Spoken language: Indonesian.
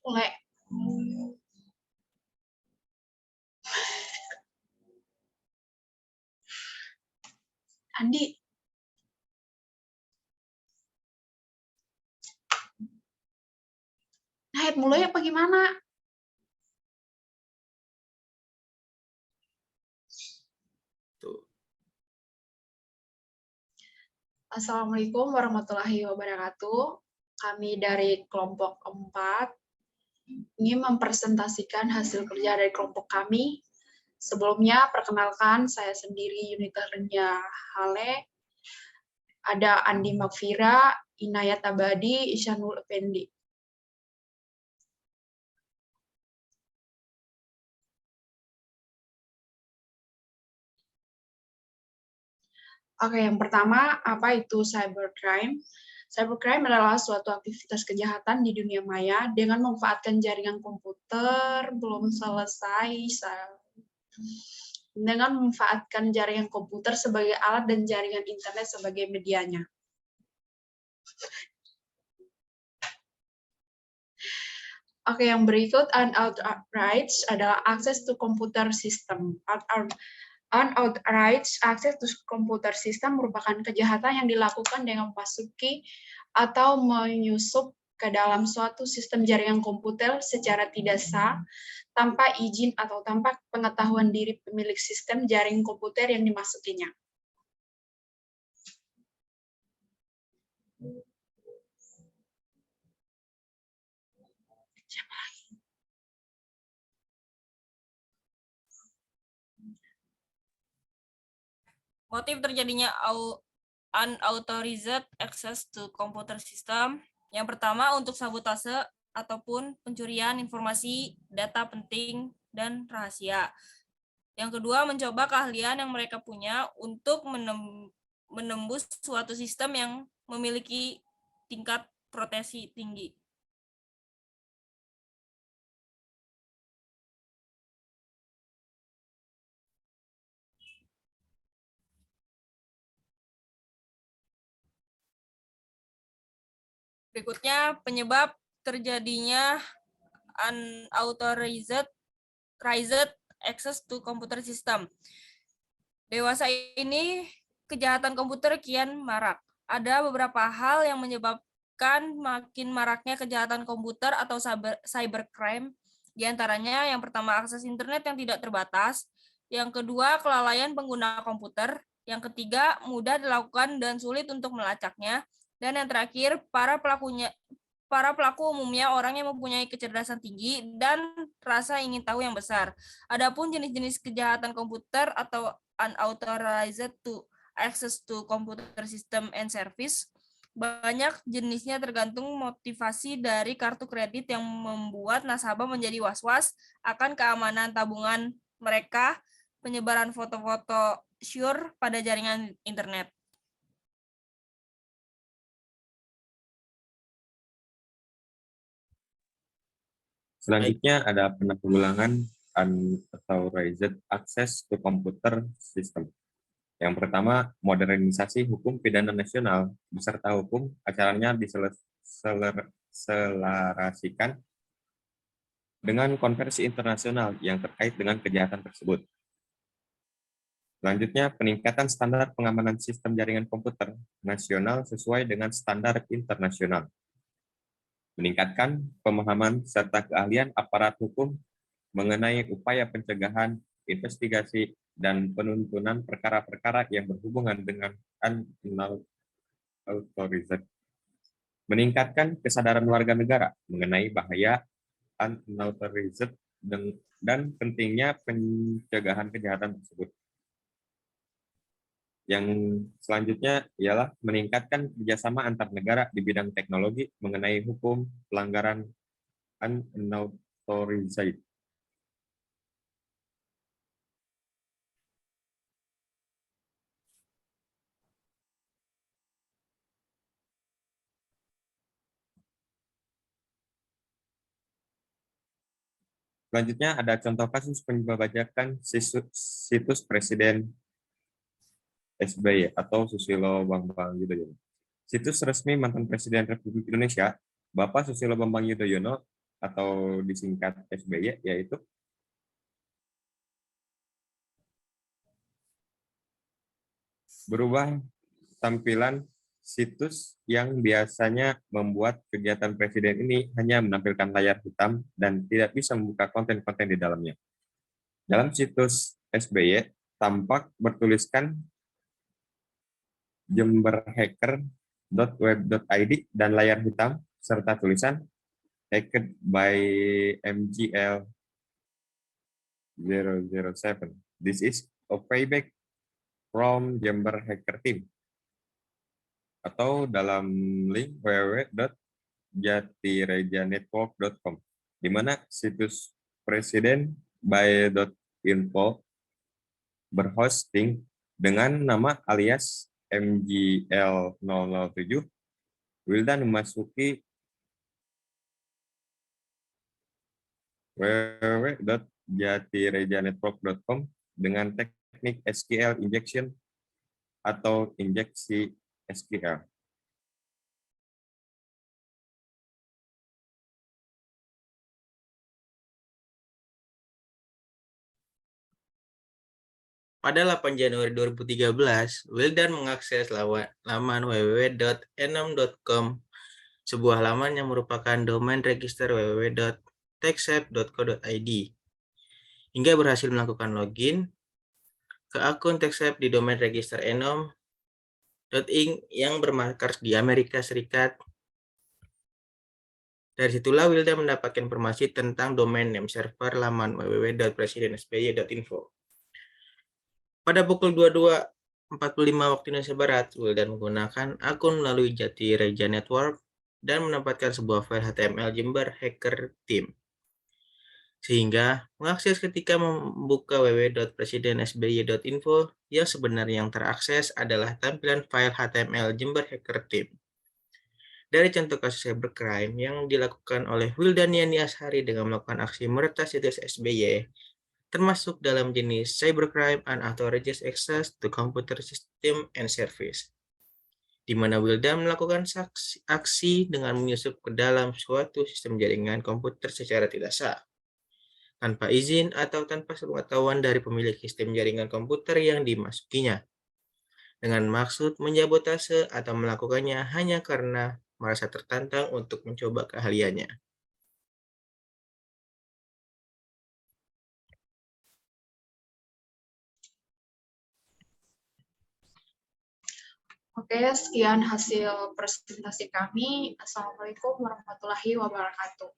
Mulai. Andi. Nah, mulai apa gimana? Tuh. Assalamualaikum warahmatullahi wabarakatuh. Kami dari kelompok 4 ingin mempresentasikan hasil kerja dari kelompok kami. Sebelumnya, perkenalkan saya sendiri Yunita Renya Hale, ada Andi Makfira, Inayat Abadi, Isyanul Effendi. Oke, yang pertama, apa itu cybercrime? Cybercrime adalah suatu aktivitas kejahatan di dunia maya dengan memanfaatkan jaringan komputer dengan memanfaatkan jaringan komputer sebagai alat dan jaringan internet sebagai medianya. Oke, yang berikut unauthorized rights adalah akses to computer system. Unauthorized access to computer system merupakan kejahatan yang dilakukan dengan memasuki atau menyusup ke dalam suatu sistem jaringan komputer secara tidak sah, tanpa izin atau tanpa pengetahuan diri pemilik sistem jaringan komputer yang dimasukinya. Motif terjadinya unauthorized access to computer system. Yang pertama, untuk sabotase ataupun pencurian informasi, data penting, dan rahasia. Yang kedua, mencoba keahlian yang mereka punya untuk menembus suatu sistem yang memiliki tingkat proteksi tinggi. Berikutnya, penyebab terjadinya unauthorized access to computer system. Dewasa ini, kejahatan komputer kian marak. Ada beberapa hal yang menyebabkan makin maraknya kejahatan komputer atau cybercrime. Di antaranya, yang pertama, akses internet yang tidak terbatas. Yang kedua, kelalaian pengguna komputer. Yang ketiga, mudah dilakukan dan sulit untuk melacaknya. Dan yang terakhir, para pelaku umumnya orang yang mempunyai kecerdasan tinggi dan rasa ingin tahu yang besar. Adapun jenis-jenis kejahatan komputer atau unauthorized to access to computer system and service, banyak jenisnya tergantung motivasi dari kartu kredit yang membuat nasabah menjadi was-was akan keamanan tabungan mereka, penyebaran foto-foto sure pada jaringan internet. Selanjutnya ada penanggulangan unauthorized access to computer system. Yang pertama, modernisasi hukum pidana nasional beserta hukum acaranya diselarasikan dengan konversi internasional yang terkait dengan kejahatan tersebut. Selanjutnya, peningkatan standar pengamanan sistem jaringan komputer nasional sesuai dengan standar internasional. Meningkatkan pemahaman serta keahlian aparat hukum mengenai upaya pencegahan, investigasi, dan penuntunan perkara-perkara yang berhubungan dengan unauthorized. Meningkatkan kesadaran warga negara mengenai bahaya unauthorized dan pentingnya pencegahan kejahatan tersebut. Yang selanjutnya ialah meningkatkan kerjasama antar negara di bidang teknologi mengenai hukum pelanggaran unauthorized. Selanjutnya ada contoh kasus pembajakan situs Presiden SBY atau Susilo Bambang Yudhoyono. Situs resmi mantan Presiden Republik Indonesia, Bapak Susilo Bambang Yudhoyono, atau disingkat SBY, yaitu berubah tampilan situs yang biasanya membuat kegiatan presiden ini hanya menampilkan layar hitam dan tidak bisa membuka konten-konten di dalamnya. Dalam situs SBY tampak bertuliskan jemberhacker.web.id dan layar hitam serta tulisan hacked by MGL 007. This is a payback from Jember Hacker Team. Atau dalam link www.jatirejanetwork.com, di mana situs presiden by.info berhosting dengan nama alias MGL007. Wildan memasuki www.jatirejanetwork.com dengan teknik SQL injection atau injeksi SQL. Pada 8 Januari 2013, Wildan mengakses laman www.enom.com, sebuah laman yang merupakan domain register www.techsep.co.id, hingga berhasil melakukan login ke akun TechSep di domain register enom.inc yang bermarkas di Amerika Serikat. Dari situlah Wildan mendapatkan informasi tentang domain name server laman www.presidensby.info. Pada pukul 22.45 waktu Indonesia Barat, Wildan menggunakan akun melalui Jati Reja Network dan menempatkan sebuah file HTML Jember Hacker Team, sehingga mengakses ketika membuka www.presidensby.info yang sebenarnya yang terakses adalah tampilan file HTML Jember Hacker Team. Dari contoh kasus cybercrime yang dilakukan oleh Wildan Yani Ashari dengan melakukan aksi meretas situs SBY, termasuk dalam jenis cybercrime unauthorized access to computer system and service, di mana Wildan melakukan aksi dengan menyusup ke dalam suatu sistem jaringan komputer secara tidak sah, tanpa izin atau tanpa sepengetahuan dari pemilik sistem jaringan komputer yang dimasukinya, dengan maksud menjabotase atau melakukannya hanya karena merasa tertantang untuk mencoba keahliannya. Oke, sekian hasil presentasi kami. Assalamualaikum warahmatullahi wabarakatuh.